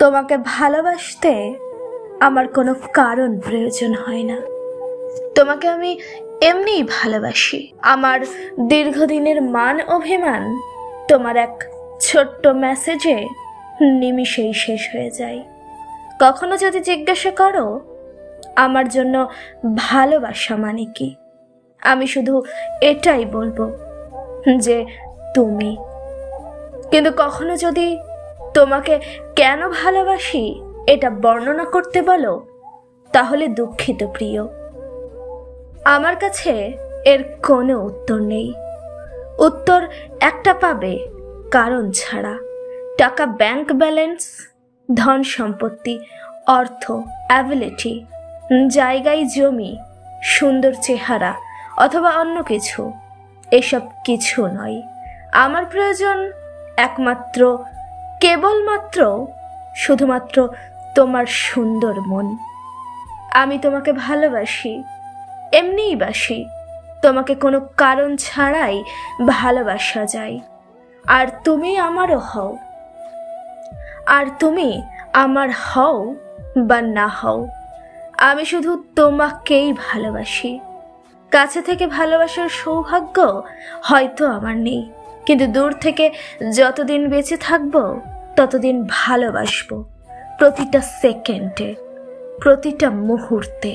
তোমাকে ভালোবাসতে আমার কোনো কারণ প্রয়োজন হয় না। তোমাকে আমি এমনিই ভালোবাসি। আমার দীর্ঘদিনের মান অভিমান তোমার এক ছোট্ট মেসেজে নিমিষেই শেষ হয়ে যায়। কখনো যদি জিজ্ঞাসা করো আমার জন্য ভালোবাসা মানে কি, আমি শুধু এটাই বলবো যে তুমি। কিন্তু কখনো যদি তোমাকে কেন ভালোবাসি এটা বর্ণনা করতে বলো, তাহলে দুঃখিত প্রিয়, আমার কাছে এর কোনো উত্তর নেই। উত্তর একটা পাবে কারণ ছাড়া। টাকা, ব্যাংক ব্যালেন্স, ধন সম্পত্তি, অর্থ, অ্যাবিলিটি, জায়গায় জমি, সুন্দর চেহারা অথবা অন্য কিছু, এসব কিছু নয়। আমার প্রয়োজন একমাত্র, কেবলমাত্র, শুধুমাত্র তোমার সুন্দর মন। আমি তোমাকে ভালোবাসি, এমনিই বাসি। তোমাকে কোনো কারণ ছাড়াই ভালোবাসা যায়। আর তুমি আমারও হও। আর তুমি আমার হও বা না হও, আমি শুধু তোমাকেই ভালোবাসি। কাছে থেকে ভালোবাসার সৌভাগ্য হয়তো আমার নেই, কিন্তু দূর থেকে যতদিন বেঁচে থাকবো ততদিন ভালোবাসবো, প্রতিটা সেকেন্ডে, প্রতিটা মুহূর্তে।